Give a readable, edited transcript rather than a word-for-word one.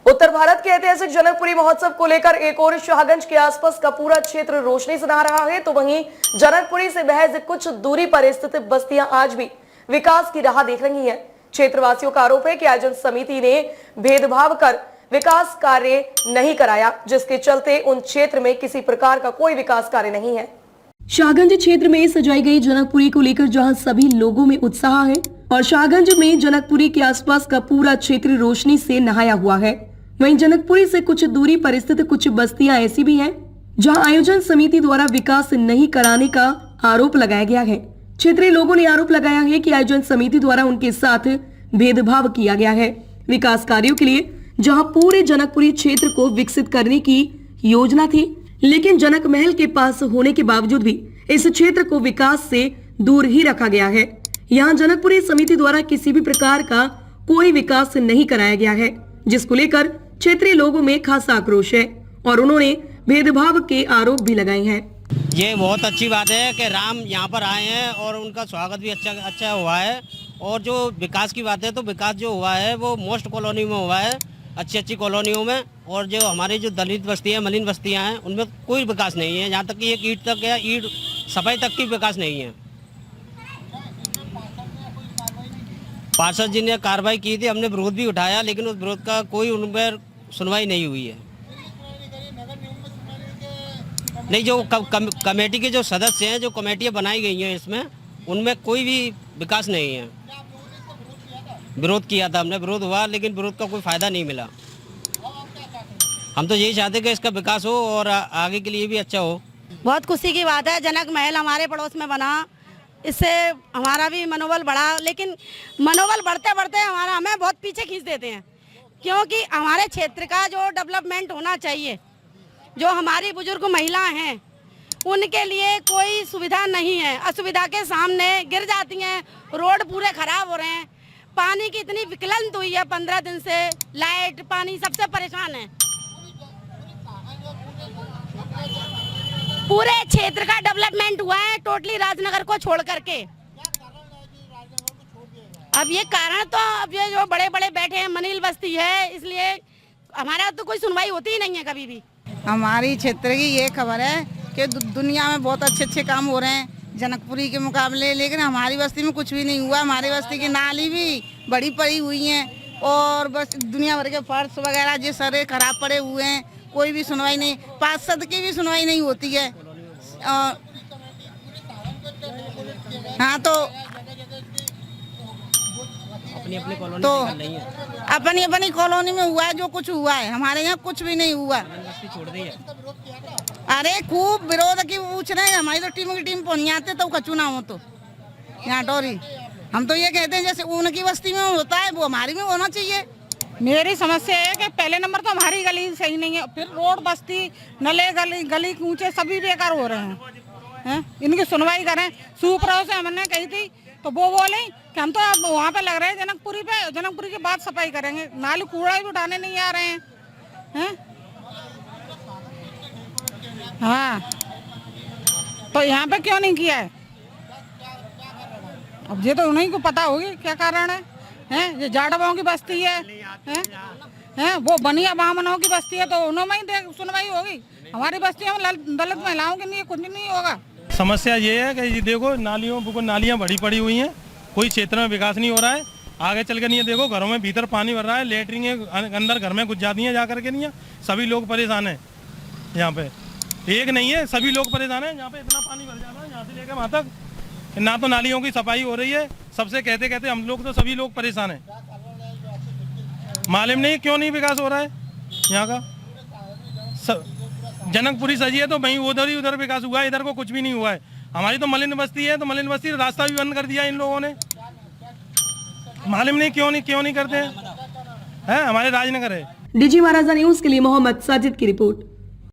उत्तर भारत के ऐतिहासिक जनकपुरी महोत्सव को लेकर एक और शाहगंज के आसपास का पूरा क्षेत्र रोशनी से नहा रहा है, तो वहीं जनकपुरी से महज कुछ दूरी पर स्थित बस्तियां आज भी विकास की राह देख रही हैं। क्षेत्रवासियों का आरोप है कि आयोजन समिति ने भेदभाव कर विकास कार्य नहीं कराया, जिसके चलते उन क्षेत्र में किसी प्रकार का कोई विकास कार्य नहीं है। शाहगंज क्षेत्र में सजाई गई जनकपुरी को लेकर जहां सभी लोगों में उत्साह है और शाहगंज में जनकपुरी के आसपास का पूरा क्षेत्र रोशनी से नहाया हुआ है, वहीं जनकपुरी से कुछ दूरी पर स्थित कुछ बस्तियां ऐसी भी हैं जहां आयोजन समिति द्वारा विकास नहीं कराने का आरोप लगाया गया है। क्षेत्रीय लोगों ने आरोप लगाया है कि आयोजन समिति द्वारा उनके साथ भेदभाव किया गया है। विकास कार्यों के लिए जहां पूरे जनकपुरी क्षेत्र को विकसित करने की योजना थी, लेकिन जनक महल के पास होने के बावजूद भी इस क्षेत्र को विकास से दूर ही रखा गया है। यहाँ जनकपुरी समिति द्वारा किसी भी प्रकार का कोई विकास नहीं कराया गया है, जिसको लेकर क्षेत्रीय लोगों में खासा आक्रोश है और उन्होंने भेदभाव के आरोप भी लगाए हैं। ये बहुत अच्छी बात है कि राम यहाँ पर आए हैं और उनका स्वागत भी अच्छा हुआ है। और जो विकास की बात है, तो विकास जो हुआ है वो मोस्ट कॉलोनी में हुआ है, अच्छी कॉलोनियों में। और जो हमारी जो दलित बस्ती है, मलिन बस्तियाँ हैं, उनमें कोई विकास नहीं है। यहाँ तक कि एक ईंट तक या ईंट सफाई तक की विकास नहीं है। पार्षद जी ने कार्रवाई की थी, हमने विरोध भी उठाया, लेकिन उस विरोध का कोई उन पर सुनवाई नहीं हुई है। नहीं, जो कमेटी के जो सदस्य हैं, जो कमेटियाँ बनाई गई हैं इसमें, उनमें कोई भी विकास नहीं है। विरोध किया था हमने, विरोध हुआ, लेकिन विरोध का कोई फायदा नहीं मिला। हम तो यही चाहते कि इसका विकास हो और आगे के लिए भी अच्छा हो। बहुत खुशी की बात है, जनक महल हमारे पड़ोस में बना, इससे हमारा भी मनोबल बढ़ा। लेकिन मनोबल बढ़ते बढ़ते हमें बहुत पीछे खींच देते हैं, क्योंकि हमारे क्षेत्र का जो डेवलपमेंट होना चाहिए, जो हमारी बुजुर्ग महिलाएं हैं, उनके लिए कोई सुविधा नहीं है। असुविधा के सामने गिर जाती हैं, रोड पूरे खराब हो रहे हैं, पानी की इतनी विकलंत हुई है 15 दिन से, लाइट पानी सबसे परेशान है। पूरे क्षेत्र का डेवलपमेंट हुआ है टोटली राजनगर को छोड़ करके। अब ये कारण तो अब ये जो बड़े बड़े बैठे हैं, मनील बस्ती है, इसलिए हमारा तो कोई सुनवाई होती ही नहीं है कभी भी। हमारी क्षेत्र की ये खबर है कि दुनिया में बहुत अच्छे काम हो रहे हैं जनकपुरी के मुकाबले, लेकिन हमारी बस्ती में कुछ भी नहीं हुआ। हमारी बस्ती की नाली भी बड़ी पड़ी हुई हैं और बस दुनिया भर के फर्श वगैरह जो सारे खराब पड़े हुए हैं, कोई भी सुनवाई नहीं। पार्षद की भी सुनवाई नहीं होती है। हाँ, तो अपनी कॉलोनी में हुआ है जो कुछ हुआ है, हमारे यहाँ कुछ भी नहीं हुआ। अरे खूब विरोध की पूछ रहे हैं, हमारी तो टीम की टीम पहुंच आते तो कचू ना हो। तो यहाँ डोरी हम तो ये कहते हैं जैसे उनकी बस्ती में होता है वो हमारी में होना चाहिए। मेरी समस्या है कि पहले नंबर तो हमारी गली सही नहीं है, फिर रोड बस्ती नले गली कूचे सभी बेकार हो रहे हैं। इनकी सुनवाई करें। सुप्रो से हमने कही थी तो वो बोले कि हम तो अब वहाँ पे लग रहे हैं जनकपुरी पे, जनकपुरी के बाद सफाई करेंगे। नाली कूड़ा भी उठाने नहीं आ रहे हैं। हाँ, तो यहाँ पे क्यों नहीं किया है? अब ये तो उन्हीं को पता होगी क्या कारण है। ये जाटवाओं की बस्ती है, वो बनिया बामनों की बस्ती है, तो उन्होंने ही सुनवाई होगी। हमारी बस्ती में दलित महिलाओं के लिए कुछ नहीं होगा। समस्या ये है कि देखो नालियाँ बड़ी पड़ी हुई हैं, कोई क्षेत्र में विकास नहीं हो रहा है। आगे चल के नहीं है, देखो घरों में भीतर पानी भर रहा है, लेटरिन अंदर घर में घुस जाती हैं जा करके नहीं है। सभी लोग परेशान हैं। यहाँ पे एक नहीं है, सभी लोग परेशान हैं। यहाँ पे इतना पानी भर जाता है यहाँ से लेकर वहाँ तक, ना तो नालियों की सफाई हो रही है। सबसे कहते कहते हम लोग तो सभी लोग परेशान हैं। मालूम नहीं क्यों नहीं विकास हो रहा है यहाँ का। जनकपुरी सजी है तो वहीं उधर विकास हुआ है, इधर को कुछ भी नहीं हुआ है। हमारी तो मलिन बस्ती है, तो मलिन बस्ती रास्ता भी बंद कर दिया इन लोगों ने। मालूम नहीं क्यों नहीं करते हैं। हमारे राजनगर है। डीजी महाराजा न्यूज के लिए मोहम्मद साजिद की रिपोर्ट।